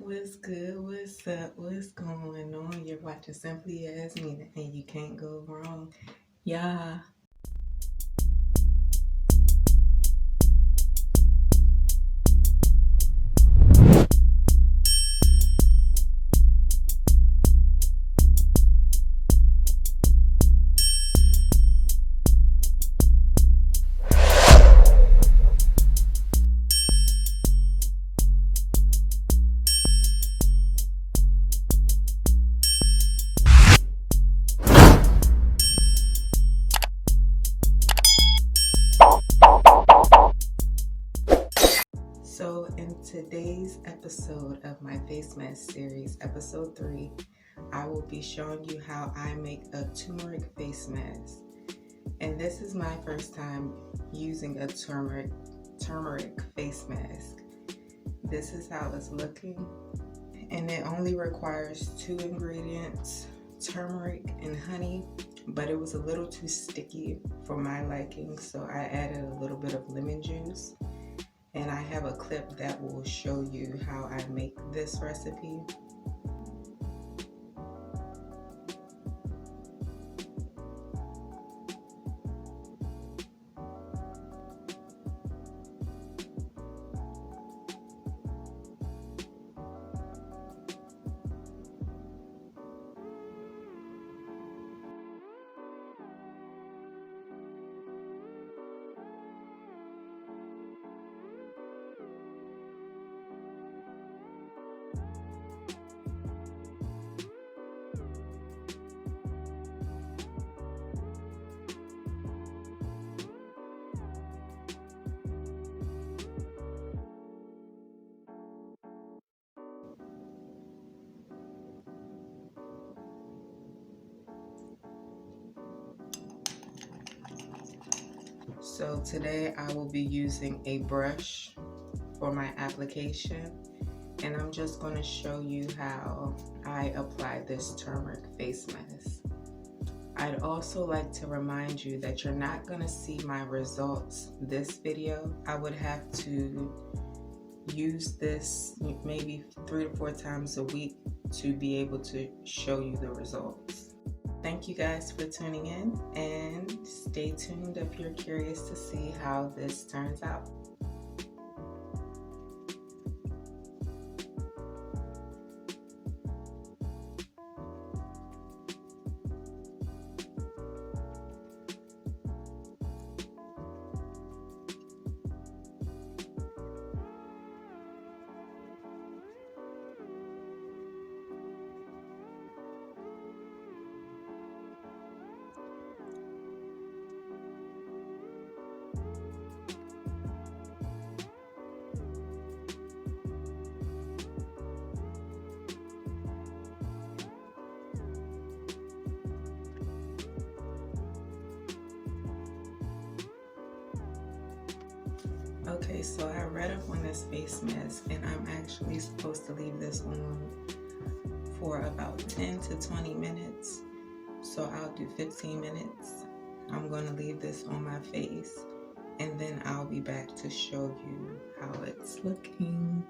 What's good? What's up? What's going on? You're watching Simply As Me, and you can't go wrong. Yeah. So, in today's episode of my face mask series, episode 3, I will be showing you how I make a turmeric face mask. And this is my first time using a turmeric face mask. This is how it's looking. And it only requires 2 ingredients, turmeric and honey, but it was a little too sticky for my liking, so I added a little bit of lemon juice. And I have a clip that will show you how I make this recipe. So today I will be using a brush for my application, and I'm just going to show you how I apply this turmeric face mask. I'd also like to remind you that you're not going to see my results this video. I would have to use this maybe 3 to 4 times a week to be able to show you the results. Thank you guys for tuning in, and stay tuned if you're curious to see how this turns out. Okay, so I read up on this face mask, and I'm actually supposed to leave this on for about 10 to 20 minutes. So I'll do 15 minutes. I'm going to leave this on my face, and then I'll be back to show you how it's looking.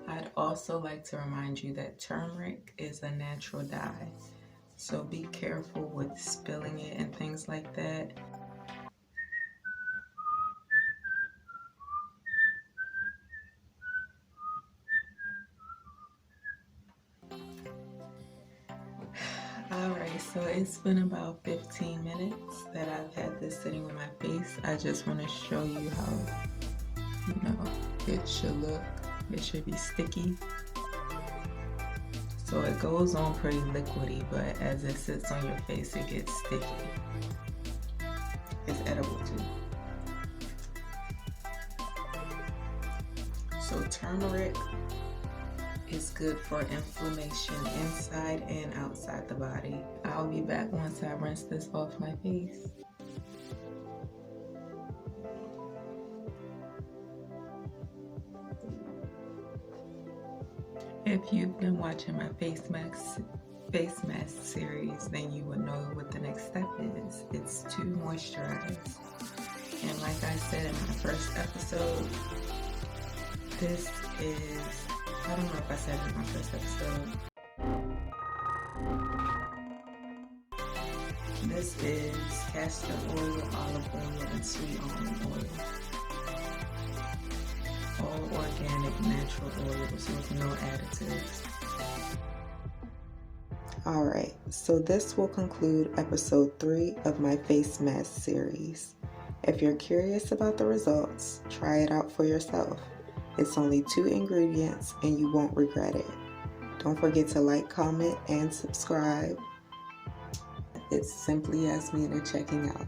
I'd also like to remind you that turmeric is a natural dye, so be careful with spilling it and things like that. Alright, so it's been about 15 minutes that I've had this sitting on my face. I just want to show you how, it should look. It should be sticky. So it goes on pretty liquidy, but as it sits on your face, it gets sticky. It's edible too. So turmeric is good for inflammation inside and outside the body. I'll be back once I rinse this off my face. If you've been watching my face mask series, then you would know what the next step is. It's to moisturize. And like I said in my first episode, this is I don't know if I said it in my first episode. This is castor oil, olive oil, and sweet almond oil. All organic, natural oils with no additives. Alright, so this will conclude episode 3 of my face mask series. If you're curious about the results, try it out for yourself. It's only 2 ingredients and you won't regret it. Don't forget to like, comment, and subscribe. It's simply Yasmina checking out.